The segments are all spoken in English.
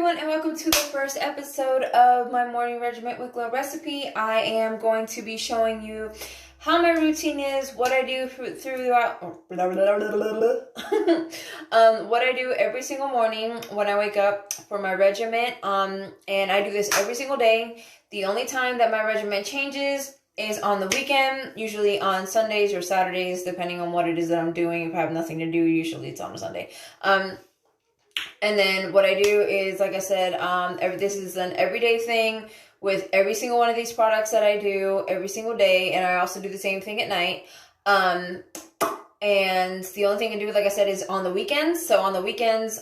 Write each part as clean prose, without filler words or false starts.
everyone, and welcome to the first episode of my morning regiment with glow recipe. I am going to be showing you how my routine is, what I do throughout, what I do every single morning when I wake up for my regiment, and I do this every single day. The only time that my regiment changes is on the weekend, usually on Sundays or Saturdays, depending on what it is that I'm doing. If I have nothing to do, usually it's on a Sunday. And then what I do is, like I said, this is an everyday thing with every single one of these products that I do every single day. And I also do the same thing at night. And the only thing I do, like I said, is on the weekends. So on the weekends,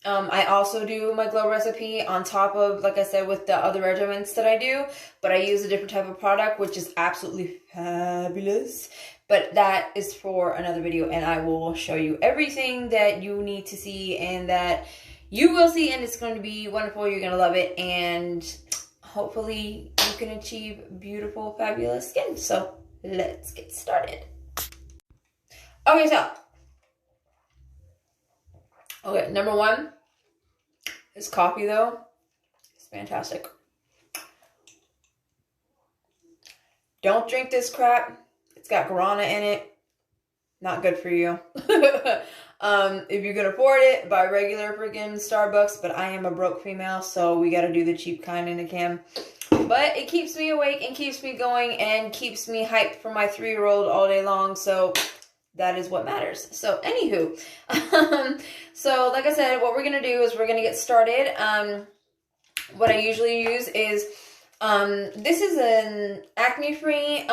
I also do my glow recipe on top of, like I said, with the other regiments that I do. But I use a different type of product, which is absolutely fabulous. But that is for another video, and I will show you everything that you need to see and that you will see, and it's going to be wonderful. You're going to love it, and hopefully you can achieve beautiful, fabulous skin. So let's get started. Okay, number one is coffee, though. It's fantastic. Don't drink this crap. It's got guarana in it. Not good for you. If you can afford it, buy regular freaking Starbucks. But I am a broke female, so we got to do the cheap kind in a can. But it keeps me awake and keeps me going and keeps me hyped for my 3-year-old all day long. So that is what matters. So anywho, so like I said, what we're going to do is we're going to get started. What I usually use is this is an acne-free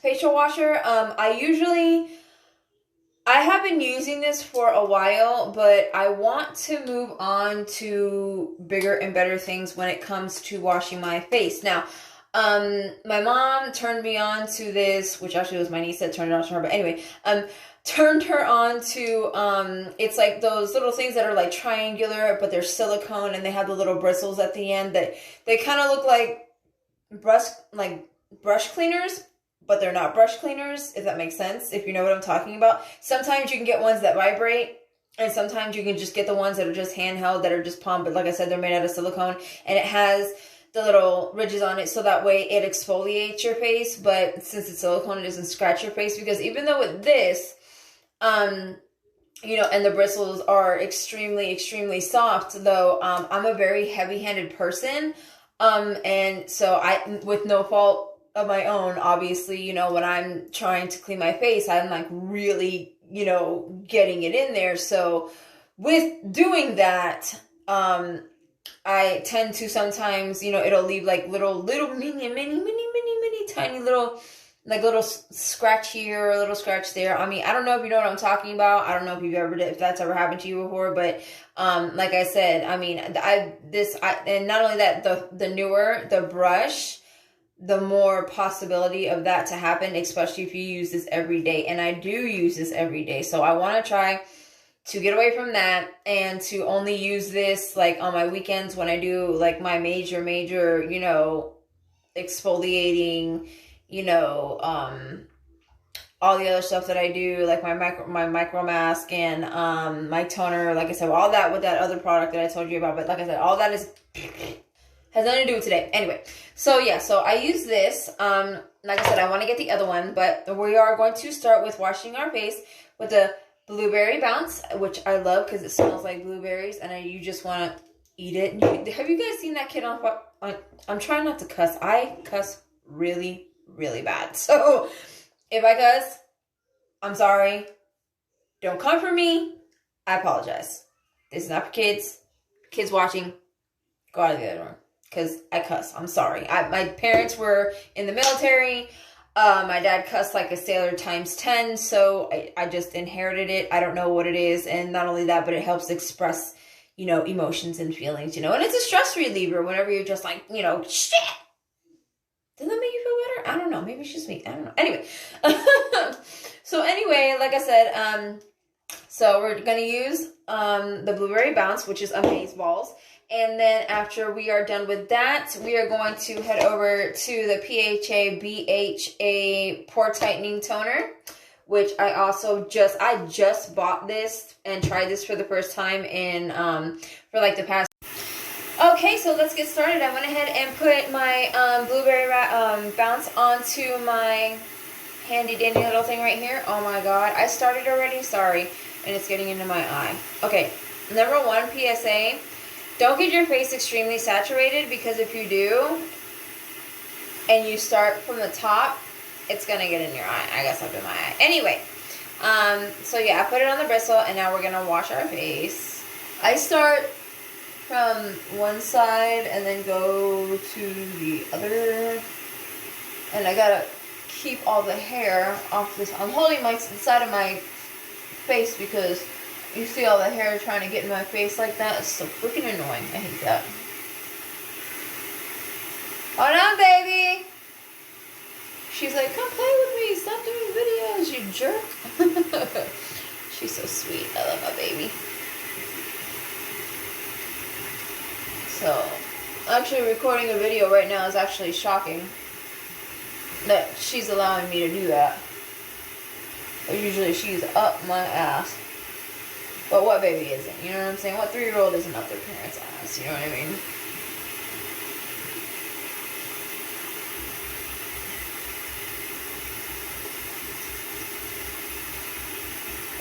facial washer. I have been using this for a while, but I want to move on to bigger and better things when it comes to washing my face. Now, my mom turned me on to this, which actually was my niece that turned it on to her, but anyway, turned her on to, it's like those little things that are like triangular, but they're silicone, and they have the little bristles at the end that they kind of look like brush cleaners, but they're not brush cleaners, if that makes sense, if you know what I'm talking about. Sometimes you can get ones that vibrate, and sometimes you can just get the ones that are just handheld, that are just pump, but like I said, they're made out of silicone, and it has the little ridges on it, so that way it exfoliates your face, but since it's silicone, it doesn't scratch your face, because even though with this, you know, and the bristles are extremely, extremely soft, though, I'm a very heavy-handed person, and so with no fault of my own, obviously, you know, when I'm trying to clean my face, I'm like really, you know, getting it in there. So with doing that, I tend to sometimes, you know, it'll leave like little mini tiny little, like little scratch here, a little scratch there. I mean, I don't know if you know what I'm talking about. I don't know if that's ever happened to you before, but like I said, I mean, and not only that, the newer the brush, the more possibility of that to happen, especially if you use this every day. And I do use this every day. So I want to try to get away from that and to only use this like on my weekends when I do like my major, you know, exfoliating, you know, all the other stuff that I do, like my micro mask and my toner, like I said, all that with that other product that I told you about. But like I said, all that has nothing to do with today. Anyway, so yeah, so I use this. Like I said, I want to get the other one, but we are going to start with washing our face with the blueberry bounce, which I love because it smells like blueberries, and you just want to eat it. Have you guys seen that kid on I'm trying not to cuss. I cuss really, really bad. So if I cuss, I'm sorry. Don't come for me. I apologize. This is not for kids. Kids watching, go out of the other room. Because I cuss. I'm sorry. My parents were in the military. My dad cussed like a sailor times 10. So I just inherited it. I don't know what it is. And not only that, but it helps express, you know, emotions and feelings, you know. And it's a stress reliever whenever you're just like, you know, shit. Does that make you feel better? I don't know. Maybe it's just me. I don't know. Anyway. So anyway, like I said, so we're going to use the blueberry bounce, which is amaze balls. And then after we are done with that, we are going to head over to the PHA BHA Pore Tightening Toner, which I just bought this and tried this for the first time in for like the past Okay, so let's get started. I went ahead and put my blueberry bounce onto my handy dandy little thing right here. Oh my god, I started already, sorry. And it's getting into my eye. Okay, number 1 PSA. Don't get your face extremely saturated, because if you do, and you start from the top, it's gonna get in your eye. I got something in my eye. Anyway, so yeah, I put it on the bristle, and now we're gonna wash our face. I start from one side and then go to the other, and I gotta keep all the hair off this. I'm holding the side of my face because you see all the hair trying to get in my face like that. It's so freaking annoying. I hate that. Hold on, baby. She's like, come play with me. Stop doing videos, you jerk. She's so sweet. I love my baby. So, actually recording a video right now is actually shocking that she's allowing me to do that. Usually she's up my ass. But what baby isn't? You know what I'm saying? What 3-year-old isn't up their parents' ass? You know what I mean?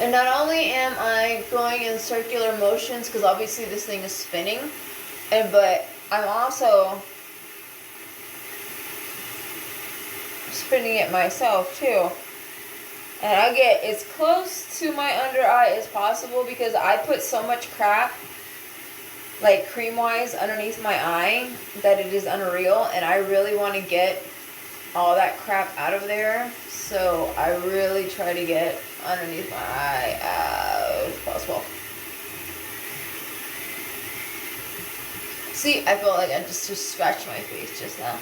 And not only am I going in circular motions, because obviously this thing is spinning, but I'm also spinning it myself too. And I get as close to my under eye as possible, because I put so much crap, like cream-wise, underneath my eye that it is unreal. And I really want to get all that crap out of there. So I really try to get underneath my eye as possible. See, I feel like I just scratched my face just now.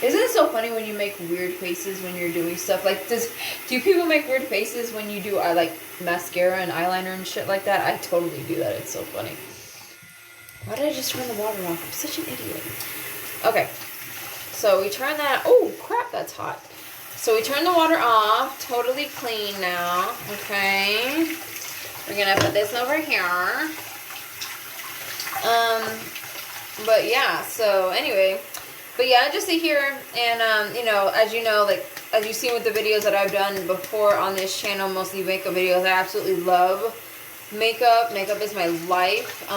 Isn't it so funny when you make weird faces when you're doing stuff? Like, do people make weird faces when you do like mascara and eyeliner and shit like that? I totally do that. It's so funny. Why did I just turn the water off? I'm such an idiot. Okay, so we turn that. Oh crap, that's hot. So we turn the water off. Totally clean now. Okay, we're gonna put this over here. But yeah. So anyway. But yeah, just sit here and, you know, as you know, like, as you've seen with the videos that I've done before on this channel, mostly makeup videos, I absolutely love makeup. Makeup is my life.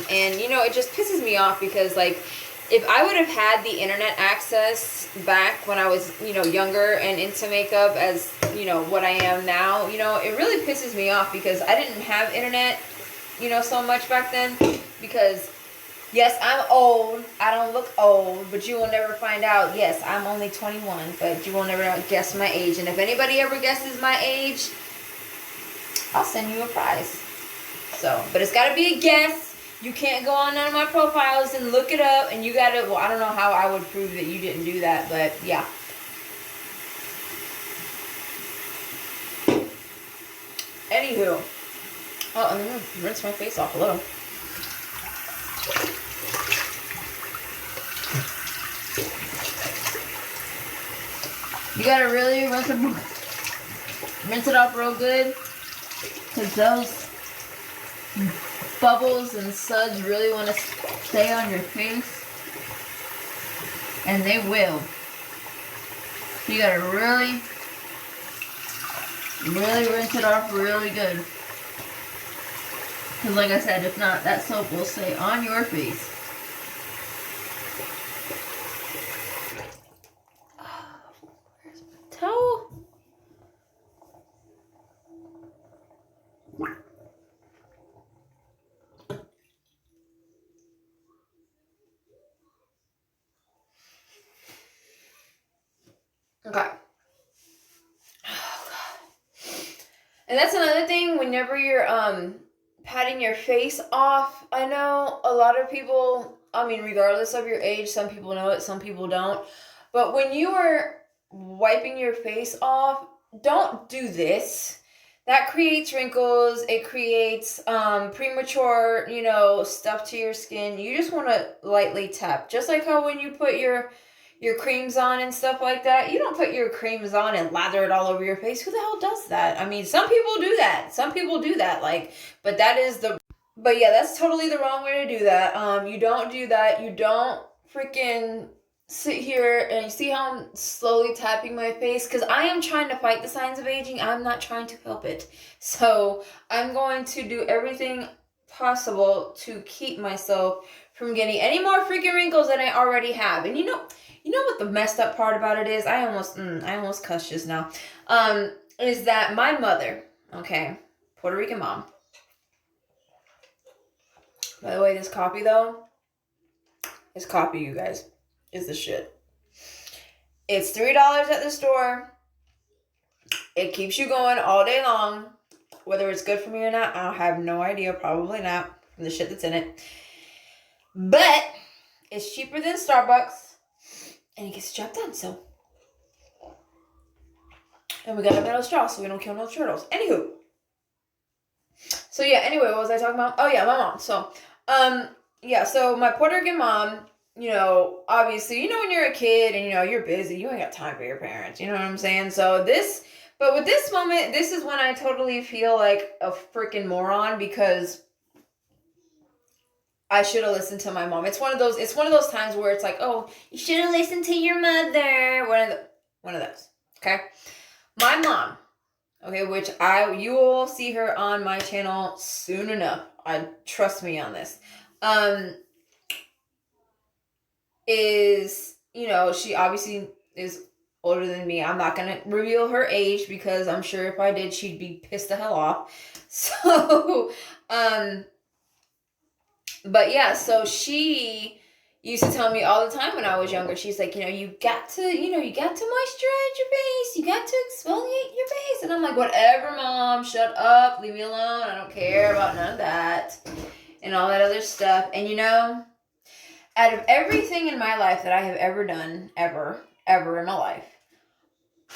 And, you know, it just pisses me off because, like, if I would have had the internet access back when I was, you know, younger and into makeup as, you know, what I am now, you know, it really pisses me off because I didn't have internet, you know, so much back then because... Yes, I'm old. I don't look old, but you will never find out. Yes, I'm only 21, but you will never guess my age. And if anybody ever guesses my age, I'll send you a prize. So, but it's got to be a guess. You can't go on none of my profiles and look it up, and you got to, well, I don't know how I would prove that you didn't do that, but yeah. Anywho. Oh, and I'm going to rinse my face off a little. You gotta really rinse it off real good, because those bubbles and suds really want to stay on your face, and they will. You gotta really rinse it off really good, because like I said, if not, that soap will stay on your face. Towel. Okay. Oh, God. And that's another thing, whenever you're patting your face off, I know a lot of people, I mean, regardless of your age, some people know it, some people don't. But when you are wiping your face off, don't do this. That creates wrinkles. It creates premature, you know, stuff to your skin. You just want to lightly tap. Just like how when you put your creams on and stuff like that, you don't put your creams on and lather it all over your face. Who the hell does that? I mean, some people do that. Some people do that. Like, but that is the But yeah, that's totally the wrong way to do that. You don't do that. You don't freaking sit here and you see how I'm slowly tapping my face because I am trying to fight the signs of aging. I'm not trying to help it. So I'm going to do everything possible to keep myself from getting any more freaking wrinkles than I already have. And you know what the messed up part about it is? I almost cussed just now. Is that my mother, okay, Puerto Rican mom. By the way, this coffee though, this coffee, you guys, is the shit. It's $3 at the store. It keeps you going all day long. Whether it's good for me or not, I have no idea. Probably not from the shit that's in it. But it's cheaper than Starbucks. And it gets the job done, so. And we got a metal straw so we don't kill no turtles. Anywho. So yeah, anyway, what was I talking about? Oh yeah, my mom. So, yeah, so my Puerto Rican mom, you know, obviously, you know, when you're a kid and, you know, you're busy, you ain't got time for your parents. You know what I'm saying? So but with this moment, this is when I totally feel like a freaking moron because I should have listened to my mom. It's one of those times where it's like, oh, you should have listened to your mother. One of those. Okay. My mom, okay, which you will see her on my channel soon enough. Trust me on this. Is, you know, she obviously is older than me. I'm not gonna reveal her age because I'm sure if I did, she'd be pissed the hell off. So, but yeah, so she used to tell me all the time when I was younger, she's like, you got to moisturize your face. You got to exfoliate your face. And I'm like, whatever, Mom, shut up, leave me alone. I don't care about none of that and all that other stuff. And out of everything in my life that I have ever done, ever in my life,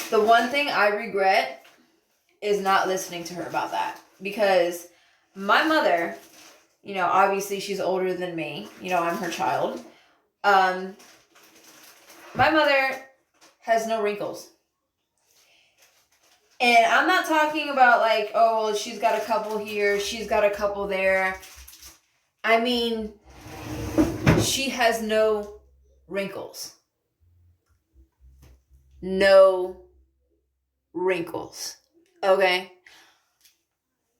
the one thing I regret is not listening to her about that. Because my mother, obviously she's older than me. I'm her child. My mother has no wrinkles. And I'm not talking about like, oh, well, she's got a couple here, she's got a couple there. I mean, she has no wrinkles. No wrinkles. Okay?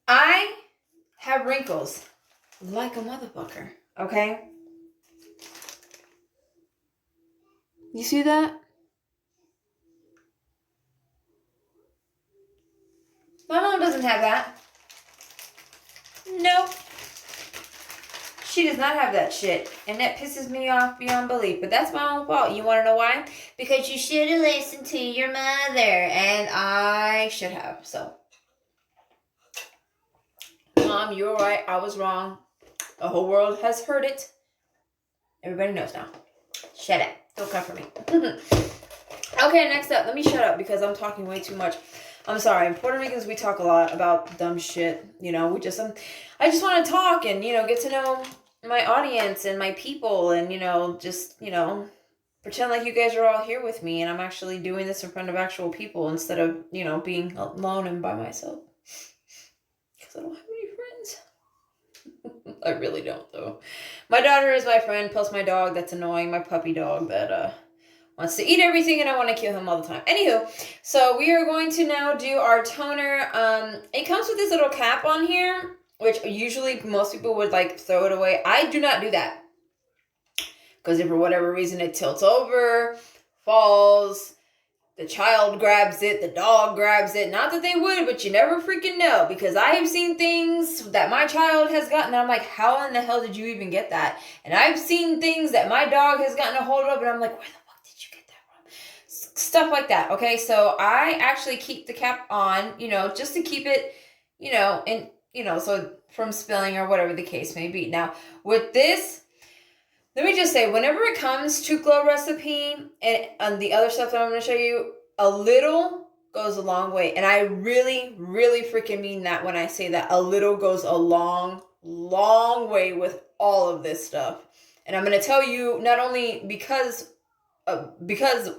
I have wrinkles like a motherfucker. Okay? You see that? My mom doesn't have that. Nope. She does not have that shit. And that pisses me off beyond belief. But that's my own fault. You want to know why? Because you should have listened to your mother. And I should have. So. Mom, you're right. I was wrong. The whole world has heard it. Everybody knows now. Shut up. Don't come for me. Okay, next up. Let me shut up because I'm talking way too much. I'm sorry. In Puerto Ricans, we talk a lot about dumb shit. I just want to talk and, get to know my audience and my people and, pretend like you guys are all here with me and I'm actually doing this in front of actual people instead of, being alone and by myself. Because I don't have any friends. I really don't, though. My daughter is my friend, plus my dog that's annoying, my puppy dog that, wants to eat everything and I want to kill him all the time. Anywho, so we are going to now do our toner. It comes with this little cap on here, which usually most people would like throw it away. I do not do that. Because if for whatever reason it tilts over, falls, the child grabs it, the dog grabs it. Not that they would, but you never freaking know. Because I have seen things that my child has gotten and I'm like, how in the hell did you even get that? And I've seen things that my dog has gotten a hold of and I'm like, where the stuff like that. Okay, so I actually keep the cap on, just to keep it, so from spilling or whatever the case may be. Now, with this, let me just say, whenever it comes to Glow Recipe and on the other stuff that I'm going to show you, a little goes a long way. And I really, really freaking mean that when I say that. A little goes a long, long way with all of this stuff. And I'm going to tell you not only because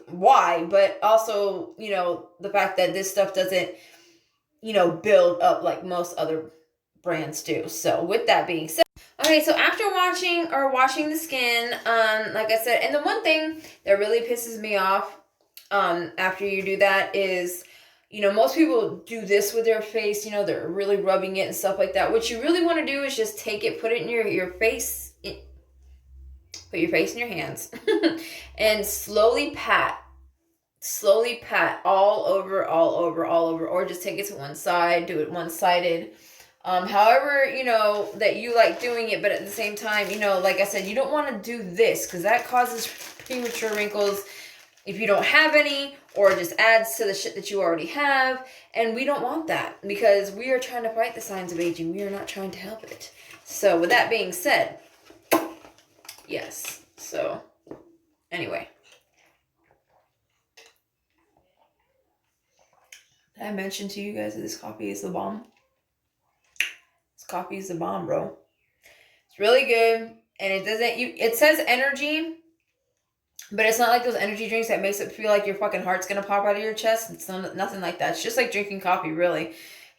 why, but also, the fact that this stuff doesn't, build up like most other brands do. So with that being said, okay, so after washing the skin, like I said, and the one thing that really pisses me off, after you do that is, most people do this with their face, they're really rubbing it and stuff like that. What you really want to do is just take it, put it in your face, put your face in your hands, and slowly pat all over, or just take it to one side, do it one-sided. However, that you like doing it, but at the same time, like I said, you don't want to do this because that causes premature wrinkles if you don't have any, or just adds to the shit that you already have. And we don't want that because we are trying to fight the signs of aging. We are not trying to help it. So with that being said, yes. So anyway. Did I mention to you guys that this coffee is the bomb? This coffee is the bomb, bro. It's really good. And it says energy, but it's not like those energy drinks that makes it feel like your fucking heart's gonna pop out of your chest. It's nothing like that. It's just like drinking coffee, really.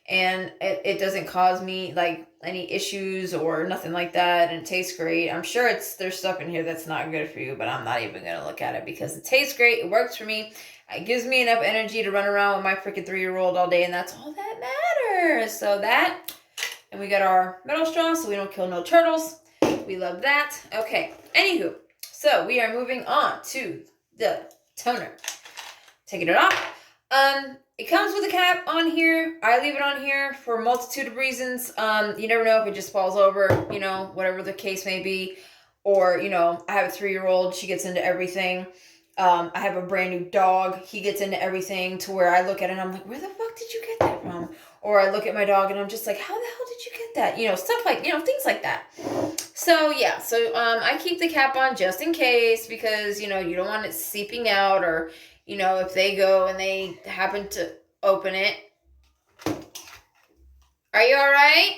And it doesn't cause me like any issues or nothing like that. And it tastes great. I'm sure there's stuff in here that's not good for you, but I'm not even gonna look at it because it tastes great. It works for me. It gives me enough energy to run around with my freaking 3-year-old all day, and that's all that matters. So that, and we got our metal straw so we don't kill no turtles. We love that. Okay, anywho. So we are moving on to the toner. Taking it off. It comes with a cap on here. I leave it on here for a multitude of reasons. You never know if it just falls over, whatever the case may be. Or, I have a 3-year-old. She gets into everything. I have a brand new dog. He gets into everything to where I look at it and I'm like, where the fuck did you get that from? Or I look at my dog and I'm just like, how the hell did you get that? Stuff like, things like that. So, yeah. So, I keep the cap on just in case because, you don't want it seeping out or, if they go and they happen to open it. Are you all right?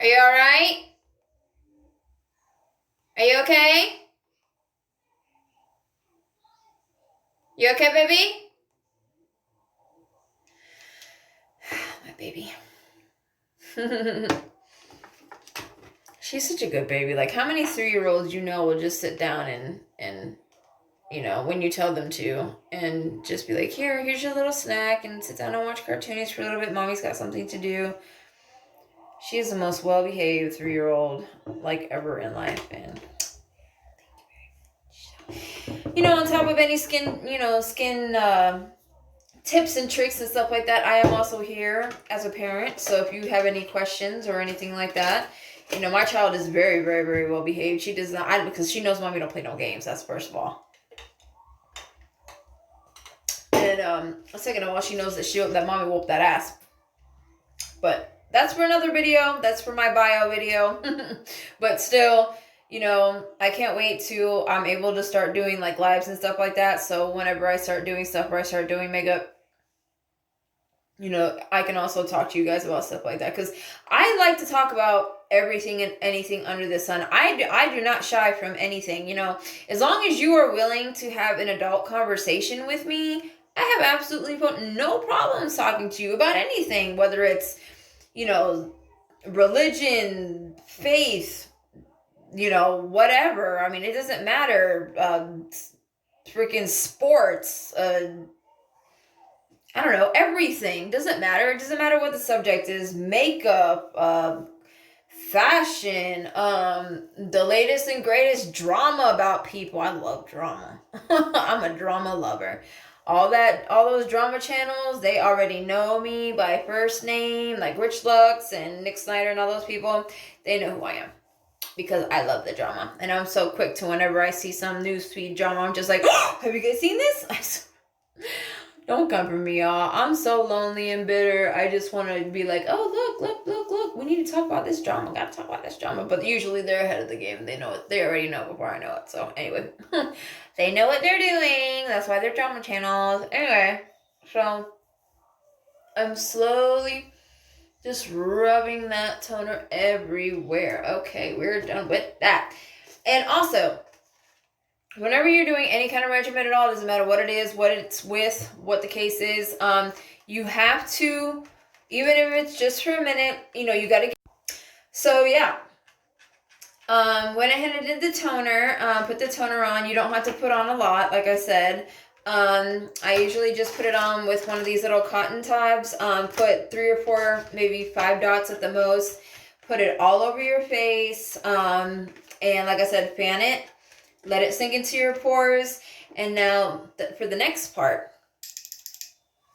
Are you all right? Are you okay? You okay, baby? My baby. She's such a good baby. Like, how many 3-year-olds will just sit down and when you tell them to, and just be like, here's your little snack, and sit down and watch cartoonies for a little bit. Mommy's got something to do. She's the most well-behaved 3-year-old, like, ever in life, and on top of any skin tips and tricks and stuff like that, I am also here as a parent. So if you have any questions or anything like that, my child is very, very, very well behaved. She does not, because she knows mommy don't play no games. That's first of all. And second of all, she knows that mommy whooped that ass. But that's for another video. That's for my bio video. But still, I can't wait till I'm able to start doing like lives and stuff like that. So whenever I start doing stuff or I start doing makeup, I can also talk to you guys about stuff like that. Because I like to talk about everything and anything under the sun. I do not shy from anything, as long as you are willing to have an adult conversation with me. I have absolutely no problems talking to you about anything, whether it's, religion, faith, whatever. I mean, it doesn't matter. Freaking sports, I don't know, everything. Doesn't matter. It doesn't matter what the subject is. Makeup, fashion, the latest and greatest drama about people. I love drama. I'm a drama lover. All those drama channels, they already know me by first name, like Rich Lux and Nick Snyder and all those people. They know who I am because I love the drama. And I'm so quick to whenever I see some newsfeed drama, I'm just like, oh, have you guys seen this? Don't come for me, y'all. I'm so lonely and bitter. I just want to be like, oh, look. We need to talk about this drama. Got to talk about this drama. But usually they're ahead of the game. They know it. They already know before I know it. So anyway, they know what they're doing. That's why they're drama channels. Anyway, so I'm slowly just rubbing that toner everywhere. Okay, we're done with that. And also, whenever you're doing any kind of regimen at all, doesn't matter what it is, what it's with, what the case is, you have to Even if it's just for a minute, you gotta get. So yeah. Went ahead and did the toner, put the toner on. You don't have to put on a lot, like I said. I usually just put it on with one of these little cotton tabs. Put 3 or 4, maybe 5 dots at the most. Put it all over your face. And like I said, fan it. Let it sink into your pores. And now for the next part,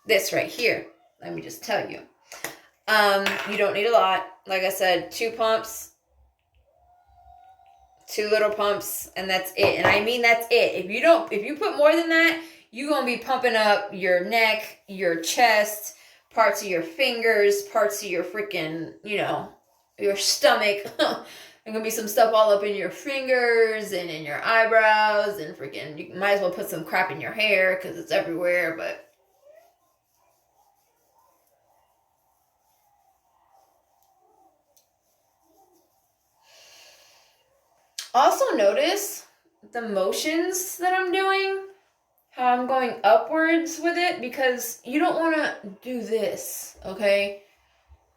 this right here, let me just tell you. You don't need a lot. Like I said, 2 pumps. 2 little pumps, and that's it. And I mean that's it. If you put more than that, you're gonna be pumping up your neck, your chest, parts of your fingers, parts of your freaking, your stomach. There's gonna be some stuff all up in your fingers and in your eyebrows, and freaking, you might as well put some crap in your hair because it's everywhere. But also notice the motions that I'm doing, how I'm going upwards with it, because you don't want to do this, okay?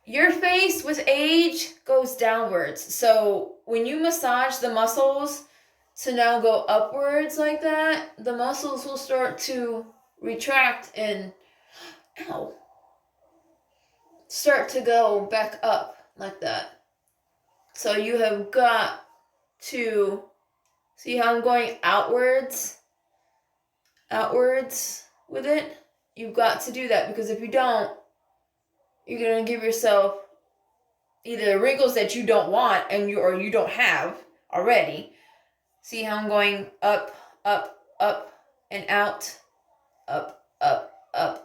Your face with age goes downwards. So when you massage the muscles to now go upwards like that, the muscles will start to retract and, start to go back up like that. So you have got to see how I'm going outwards with it. You've got to do that, because if you don't, you're gonna give yourself either wrinkles that you don't want and you don't have already. See how I'm going up, and out, up,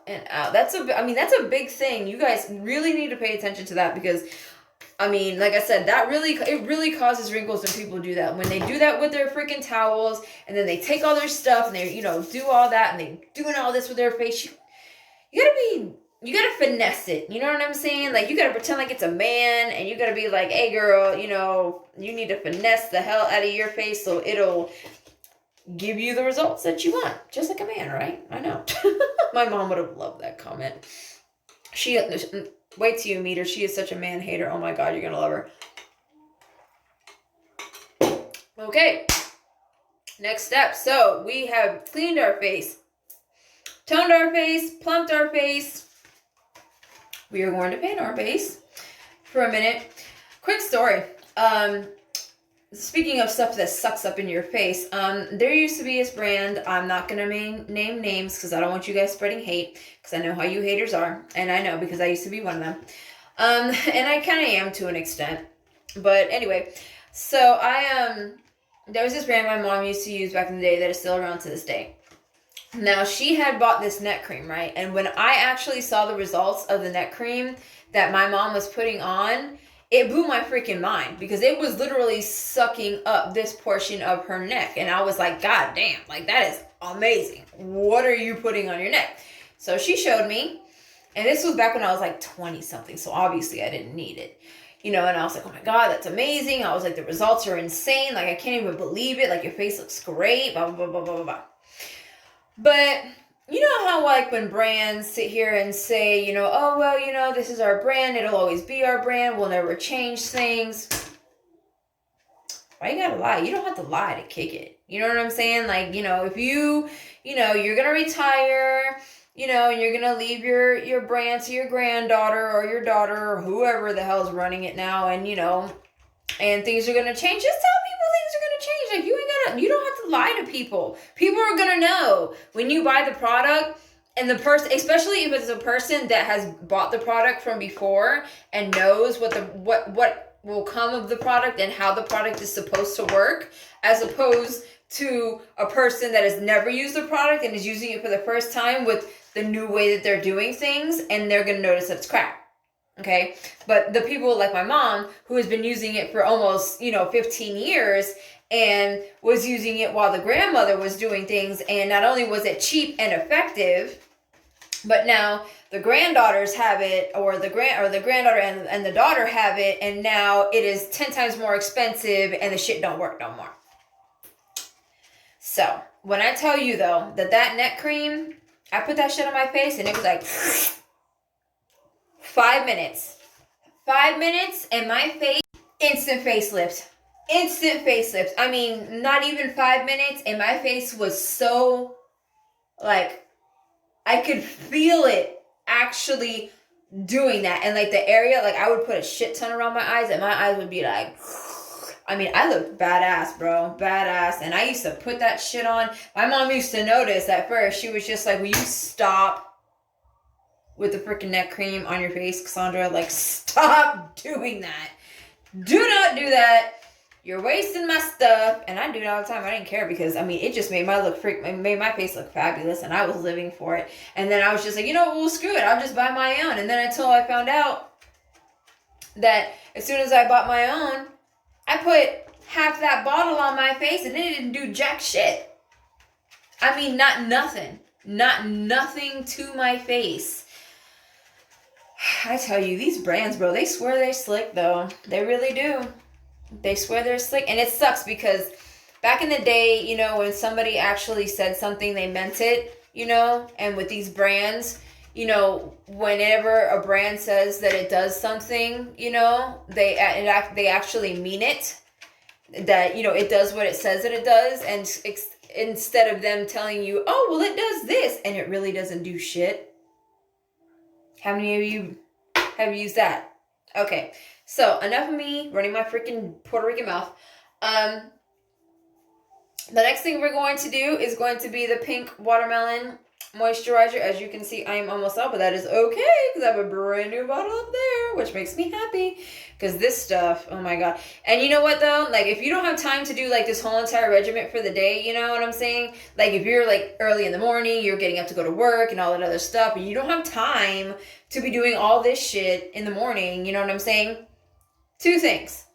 and out. That's a big thing. You guys really need to pay attention to that, because like I said, it really causes wrinkles when people do that. When they do that with their freaking towels, and then they take all their stuff and they, do all that, and they doing all this with their face. You gotta finesse it. You know what I'm saying? Like, you gotta pretend like it's a man, and you gotta be like, hey girl, you need to finesse the hell out of your face so it'll give you the results that you want. Just like a man, right? I know. My mom would have loved that comment. Wait till you meet her. She is such a man hater. Oh my God, you're gonna love her. Okay. Next step. So we have cleaned our face, toned our face, plumped our face. We are going to paint our face for a minute. Quick story. Speaking of stuff that sucks up in your face, there used to be this brand. I'm not going to name names because I don't want you guys spreading hate, because I know how you haters are. And I know, because I used to be one of them. And I kind of am to an extent. But anyway, so there was this brand my mom used to use back in the day that is still around to this day. Now, she had bought this neck cream, right? And when I actually saw the results of the neck cream that my mom was putting on, it blew my freaking mind, because it was literally sucking up this portion of her neck. And I was like, God damn, like, that is amazing. What are you putting on your neck? So she showed me, and this was back when I was like 20 something. So obviously I didn't need it, and I was like, oh my God, that's amazing. I was like, the results are insane. Like, I can't even believe it. Like, your face looks great, blah, blah, blah, blah, blah, blah. But you know how, like, when brands sit here and say, oh, well, this is our brand. It'll always be our brand. We'll never change things. Why you gotta lie? You don't have to lie to kick it. You know what I'm saying? Like, if you're gonna retire, and you're gonna leave your brand to your granddaughter or your daughter or whoever the hell's running it now, and, and things are gonna change, just tell people things are gonna change. Like, you don't have to lie to people. People are gonna know when you buy the product, and the person, especially if it's a person that has bought the product from before and knows what will come of the product and how the product is supposed to work, as opposed to a person that has never used the product and is using it for the first time with the new way that they're doing things, and they're gonna notice that it's crap. Okay, but the people like my mom, who has been using it for almost 15 years, and was using it while the grandmother was doing things, and not only was it cheap and effective, but now the granddaughters have it, or the granddaughter and the daughter have it, and now it is 10 times more expensive, and the shit don't work no more. So when I tell you though that neck cream, I put that shit on my face, and it was like 5 minutes. 5 minutes and my face, instant facelift. Instant facelift. I mean, not even 5 minutes and my face was so, like, I could feel it actually doing that. And like the area, like I would put a shit ton around my eyes and my eyes would be like, I mean, I looked badass, bro. Badass. And I used to put that shit on. My mom used to notice at first. She was just like, will you stop with the freaking neck cream on your face, Cassandra? Like, stop doing that. Do not do that. You're wasting my stuff. And I do it all the time. I didn't care because, I mean, it just made made my face look fabulous. And I was living for it. And then I was just like, you know what? Well, screw it. I'll just buy my own. And then until I found out that as soon as I bought my own, I put half that bottle on my face and it didn't do jack shit. I mean, not nothing. Not nothing to my face. I tell you, these brands, bro, they swear they're slick, though. They really do. They swear they're slick. And it sucks because back in the day, you know, when somebody actually said something, they meant it, you know? And with these brands, you know, whenever a brand says that it does something, you know, they actually mean it. That, you know, it does what it says that it does. And instead of them telling you, oh, well, it does this, and it really doesn't do shit. How many of you have used that? Okay, so enough of me running my freaking Puerto Rican mouth. The next thing we're going to do is going to be the pink watermelon moisturizer. As you can see, I am almost out, but that is okay because I have a brand new bottle up there, which makes me happy because this stuff, oh my god. And you know what though, like if you don't have time to do like this whole entire regiment for the day, you know what I'm saying, like if you're like early in the morning, you're getting up to go to work and all that other stuff, and you don't have time to be doing all this shit in the morning, you know what I'm saying, 2 things.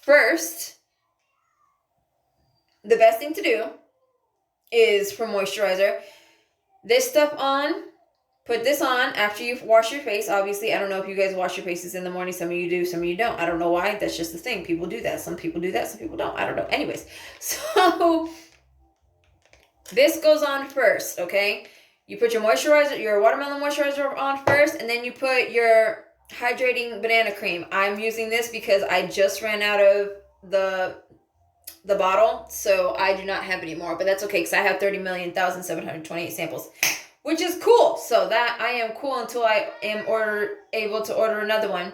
First, the best thing to do is for moisturizer, this stuff on, put this on after you wash your face. Obviously, I don't know if you guys wash your faces in the morning. Some of you do, some of you don't. I don't know why. That's just the thing. People do that. Some people do that. Some people don't. I don't know. Anyways, so this goes on first, okay? You put your moisturizer, your watermelon moisturizer on first, and then you put your hydrating banana cream. I'm using this because I just ran out of the bottle, so I do not have any more, but that's okay because I have 30,728 samples, which is cool. So that I am cool until I am able to order another one.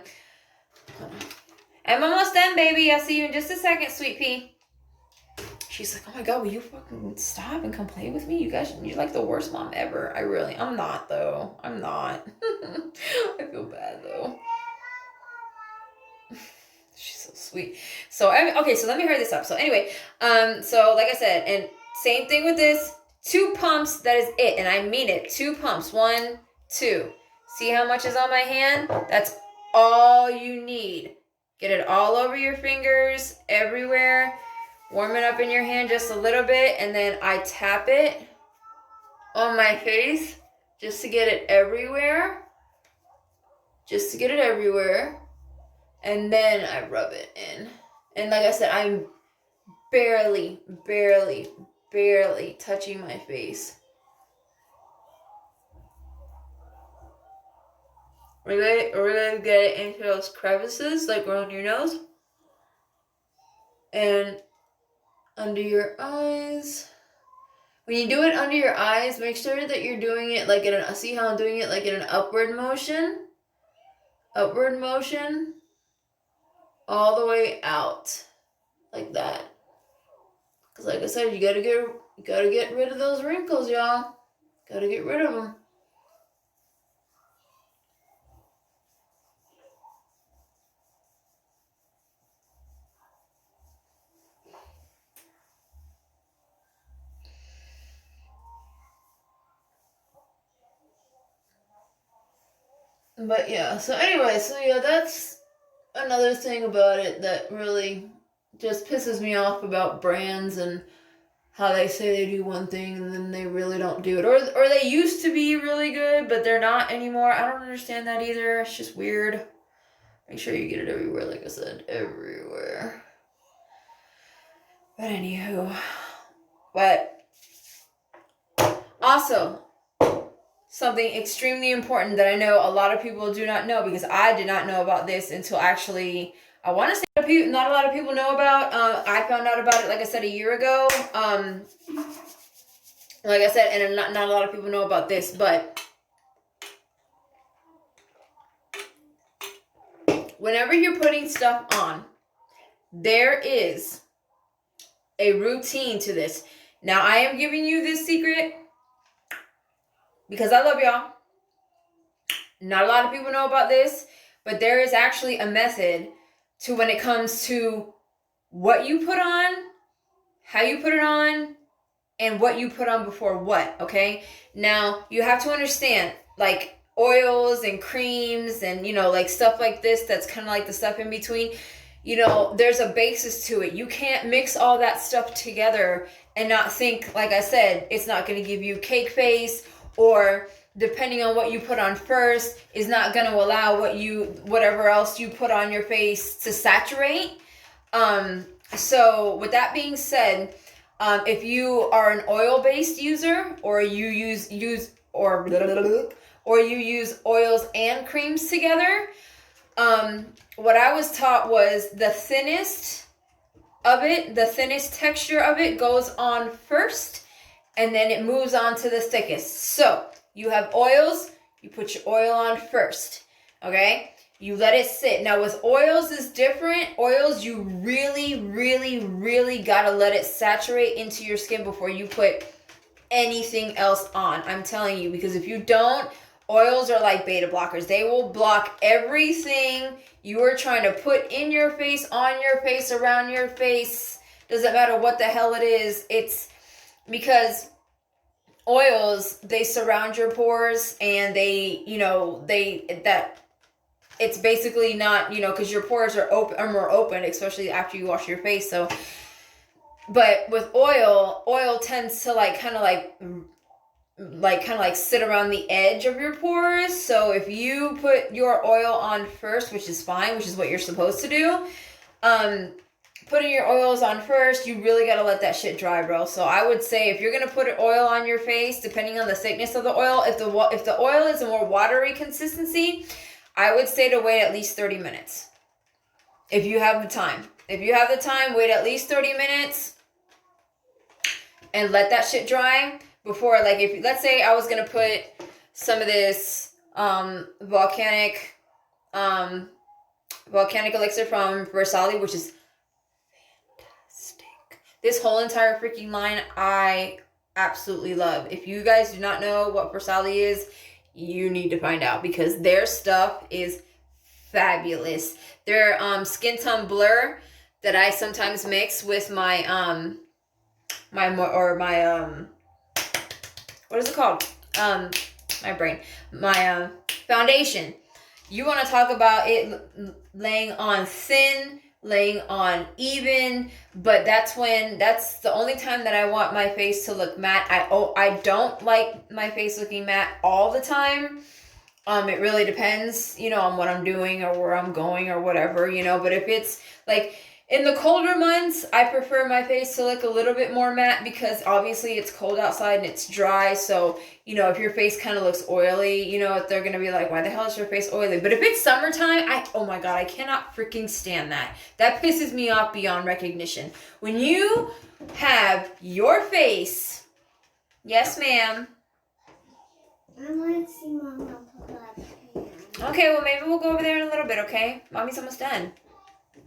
I'm almost done, baby. I'll see you in just a second, sweet pea. She's like, oh my god, will you fucking stop and come play with me? You guys, you're like the worst mom ever. I'm not though. I'm not. I feel bad though. She's so sweet. So, okay, so let me hurry this up. So anyway, so like I said, and same thing with this, 2 pumps, that is it. And I mean it, 2 pumps, 1, 2. See how much is on my hand? That's all you need. Get it all over your fingers, everywhere. Warm it up in your hand just a little bit, and then I tap it on my face just to get it everywhere. Just to get it everywhere. And then I rub it in. And like I said, I'm barely touching my face. Really get it into those crevices, like around your nose. And under your eyes. When you do it under your eyes, make sure that you're doing it like see how I'm doing it like in an upward motion? Upward motion. All the way out. Like that. Because like I said, you gotta get rid of those wrinkles, y'all. Gotta get rid of them. But yeah, so anyway, so yeah, that's another thing about it that really just pisses me off about brands and how they say they do one thing and then they really don't do it. Or they used to be really good, but they're not anymore. I don't understand that either. It's just weird. Make sure you get it everywhere, like I said, everywhere. But anywho. But also, something extremely important that I know a lot of people do not know, because I did not know about this until actually, I want to say not a lot of people know about. I found out about it, like I said, a year ago. Like I said, and not a lot of people know about this, but whenever you're putting stuff on, there is a routine to this. Now, I am giving you this secret because I love y'all. Not a lot of people know about this, but there is actually a method to when it comes to what you put on, how you put it on, and what you put on before what, okay? Now, you have to understand, like, oils and creams and, you know, like, stuff like this that's kind of like the stuff in between, you know, there's a basis to it. You can't mix all that stuff together and not think, like I said, it's not going to give you cake face, or depending on what you put on first is not going to allow whatever else you put on your face to saturate. So with that being said, if you are an oil-based user, or you use oils and creams together, what I was taught was the thinnest texture of it goes on first, and then it moves on to the thickest. So you have oils, you put your oil on first, okay? You let it sit. Now with oils is different. Oils, you really, really, really gotta let it saturate into your skin before you put anything else on. I'm telling you, because if you don't, oils are like beta blockers. They will block everything you are trying to put in your face, on your face, around your face. Doesn't matter what the hell it is. It's because oils, they surround your pores, and it's basically not, because your pores are more open, especially after you wash your face. So, but with oil tends to kind of sit around the edge of your pores. So if you put your oil on first, which is fine, which is what you're supposed to do, putting your oils on first, you really got to let that shit dry, bro. So I would say if you're going to put oil on your face, depending on the thickness of the oil, if the oil is a more watery consistency, I would say to wait at least 30 minutes. If you have the time. If you have the time, wait at least 30 minutes and let that shit dry before, if let's say I was going to put some of this volcanic elixir from Versali, which is fantastic. This whole entire freaking line I absolutely love. If you guys do not know what Versali is, you need to find out, because their stuff is fabulous. Their skin tone blur that I sometimes mix with my what is it called? My foundation. You want to talk about it laying on thin, laying on even, but that's the only time that I want my face to look matte. I don't like my face looking matte all the time. It really depends, on what I'm doing or where I'm going or whatever, but if it's in the colder months, I prefer my face to look a little bit more matte, because obviously it's cold outside and it's dry. So, if your face kind of looks oily, they're going to be like, why the hell is your face oily? But if it's summertime, oh my God, I cannot freaking stand that. That pisses me off beyond recognition. When you have your face, yes, ma'am. I want to see Mama put that pan. Okay, well, maybe we'll go over there in a little bit, okay? Mommy's almost done.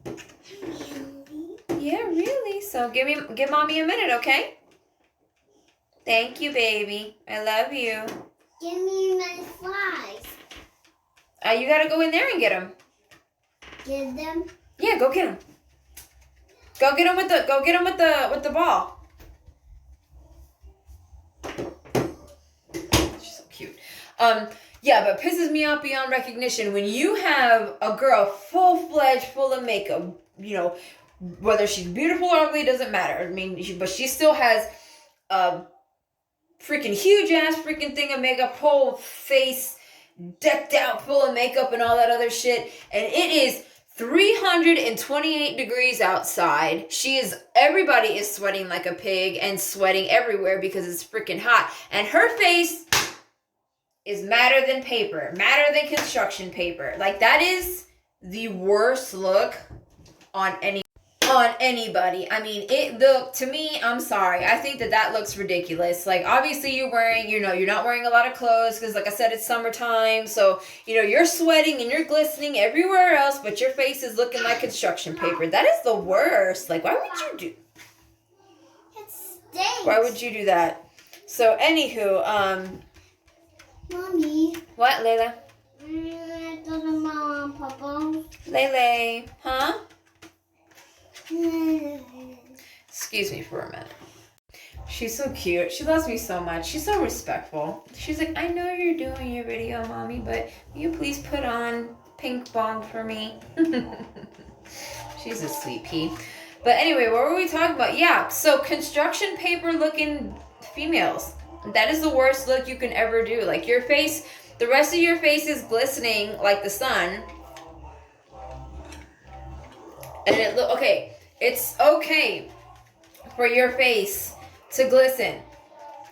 Really? Yeah, really. So give Mommy a minute, okay? Thank you, baby. I love you. Give me my flies. You gotta go in there and get them. Give them? Yeah, go get them. Go get them with the ball. She's so cute. Yeah, but pisses me off beyond recognition when you have a girl full-fledged, full of makeup, whether she's beautiful or ugly, doesn't matter. I mean, but she still has a freaking huge-ass freaking thing of makeup, whole face decked out full of makeup and all that other shit, and it is 328 degrees outside. Everybody is sweating like a pig and sweating everywhere because it's freaking hot, and her face is madder than paper, madder than construction paper. Like, that is the worst look on anybody. I mean, to me, I'm sorry, I think that looks ridiculous. Like, obviously you're wearing, you're not wearing a lot of clothes because, like I said, it's summertime, so you're sweating and you're glistening everywhere else, but your face is looking like construction paper. That is the worst. Like, why would you do why would you do that? So anywho, Mommy. what, Layla? Papa. Lele, huh? Excuse me for a minute. She's so cute. She loves me so much. She's so respectful. She's like, I know you're doing your video, Mommy, but will you please put on Pink Bong for me? She's a sweet pea. But anyway, what were we talking about? Yeah, so construction paper looking females. That is the worst look you can ever do. Like, your face, the rest of your face is glistening like the sun. And it's okay for your face to glisten.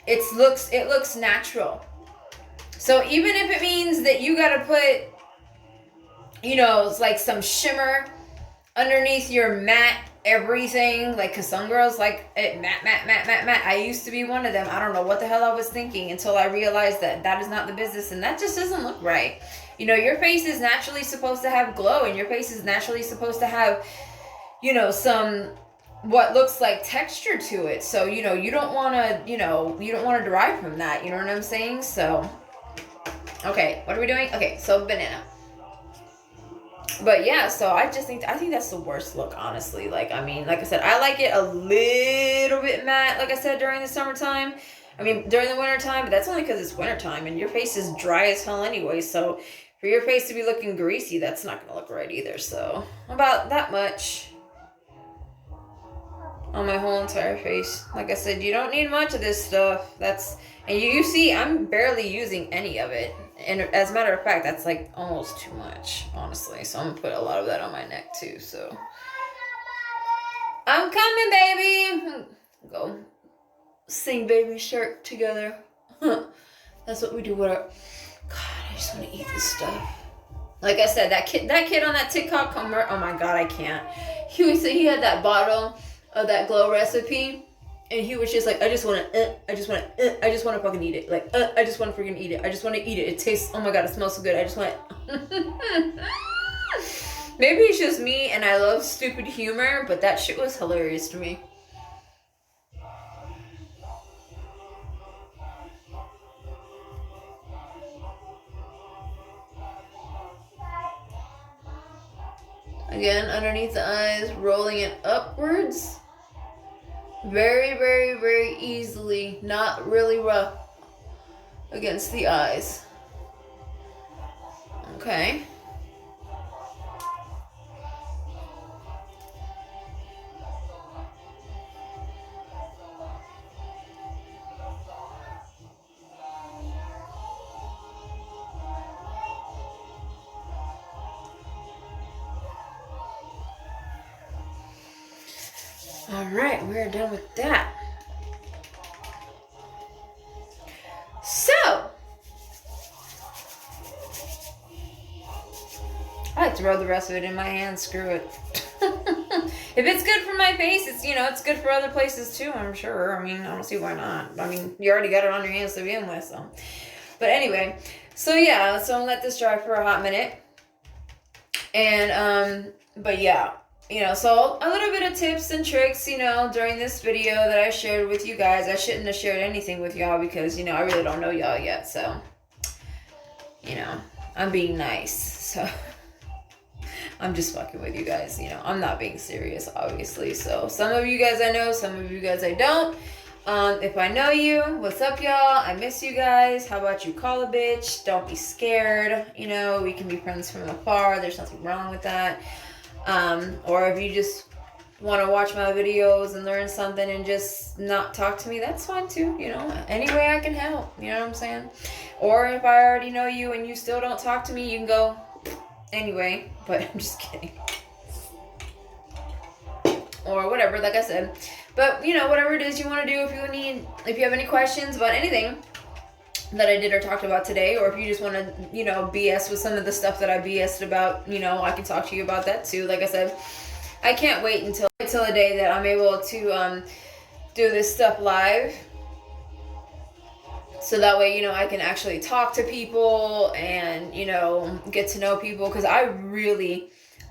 It looks natural. So even if it means that you gotta put, it's like some shimmer underneath your matte everything, like, cause some girls like it matte. I used to be one of them. I don't know what the hell I was thinking until I realized that is not the business, and that just doesn't look right. Your face is naturally supposed to have glow, and your face is naturally supposed to have, some what looks like texture to it. So, you don't want to derive from that. You know what I'm saying? So, okay, what are we doing? Okay, so banana. But yeah, so I think that's the worst look, honestly. Like, I mean, like I said, I like it a little bit matte, like I said, during the summertime. I mean, during the wintertime, but that's only because it's wintertime and your face is dry as hell anyway. So for your face to be looking greasy, that's not going to look right either. So about that much on my whole entire face. Like I said, you don't need much of this stuff. And you see, I'm barely using any of it. And as a matter of fact, that's like almost too much, honestly. So I'm going to put a lot of that on my neck too. So I'm coming, baby. Go sing Baby Shark together. That's what we do with our... God, I just want to eat this stuff. Like I said, that kid on that TikTok, oh my God, I can't. He had that bottle of that glow recipe. And he was just like, I just want to fucking eat it. Like, I just want to freaking eat it. I just want to eat it. It tastes, oh my God, it smells so good. I just want it. Maybe it's just me and I love stupid humor, but that shit was hilarious to me. Again, underneath the eyes, rolling it upwards. Very, very, very easily, not really rough against the eyes. Okay. All right, we're done with that. So, I like to rub the rest of it in my hand. Screw it. If it's good for my face, it's good for other places too, I'm sure. I mean, I don't see why not. I mean, you already got it on your hands to begin with, so. But anyway, so yeah, so I'm gonna let this dry for a hot minute. And, but yeah. So a little bit of tips and tricks, during this video that I shared with you guys. I shouldn't have shared anything with y'all because, I really don't know y'all yet. So, I'm being nice. So, I'm just fucking with you guys. I'm not being serious, obviously. So, some of you guys I know, some of you guys I don't. If I know you, what's up, y'all? I miss you guys. How about you call a bitch? Don't be scared. We can be friends from afar. There's nothing wrong with that. Or if you just want to watch my videos and learn something and just not talk to me, that's fine too, any way I can help, you know what I'm saying? Or if I already know you and you still don't talk to me, you can go anyway, but I'm just kidding. Or whatever, like I said. But, whatever it is you want to do, if you have any questions about anything, that I did or talked about today, or if you just want to, you know, BS with some of the stuff that I BS'd about, you know, I can talk to you about that too. Like I said, I can't wait until a day that I'm able to do this stuff live. So that way, you know, I can actually talk to people and, you know, get to know people. Because I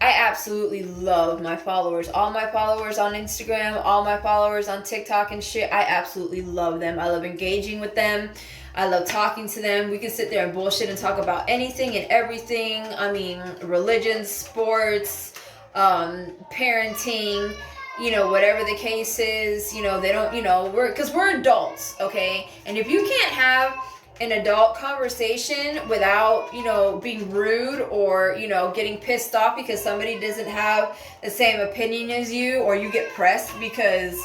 absolutely love my followers. All my followers on Instagram, all my followers on TikTok and shit. I absolutely love them. I love engaging with them. I love talking to them. We can sit there and bullshit and talk about anything and everything. I mean, religion, sports, parenting, you know, whatever the case is, you know, they don't, you know, we're adults, okay? And if you can't have an adult conversation without, you know, being rude or, you know, getting pissed off because somebody doesn't have the same opinion as you, or you get pressed because,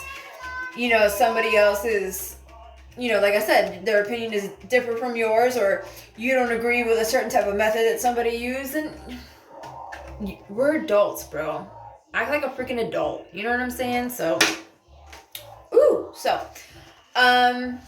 you know, somebody else is, you know, like I said, their opinion is different from yours, or you don't agree with a certain type of method that somebody used, and we're adults, bro. Act like a freaking adult. You know what I'm saying? So, that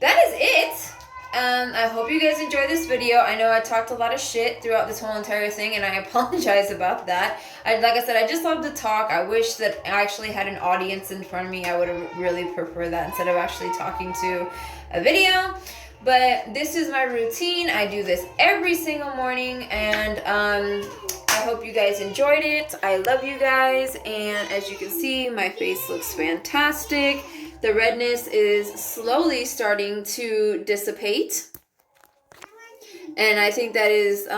is it. I hope you guys enjoyed this video. I know I talked a lot of shit throughout this whole entire thing, and I apologize about that. Like I said, I just love to talk. I wish that I actually had an audience in front of me. I would have really preferred that instead of actually talking to a video. But this is my routine. I do this every single morning, and I hope you guys enjoyed it. I love you guys, and as you can see, my face looks fantastic. The redness is slowly starting to dissipate, and I think that is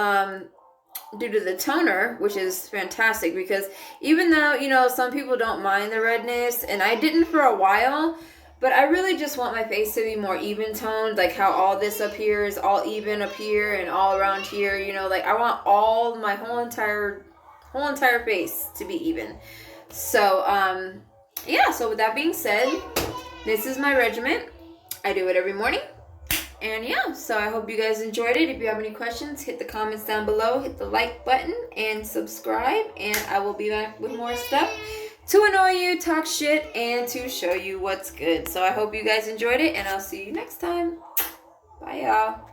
due to the toner, which is fantastic, because even though, you know, some people don't mind the redness, and I didn't for a while, but I really just want my face to be more even toned, like how all this up here is all even up here and all around here, you know, like I want all my whole entire face to be even. So yeah, so with that being said, this is my regiment. I do it every morning. And yeah, so I hope you guys enjoyed it. If you have any questions, hit the comments down below, hit the like button, and subscribe, and I will be back with more stuff to annoy you, talk shit, and to show you what's good. So I hope you guys enjoyed it, and I'll see you next time. Bye, y'all.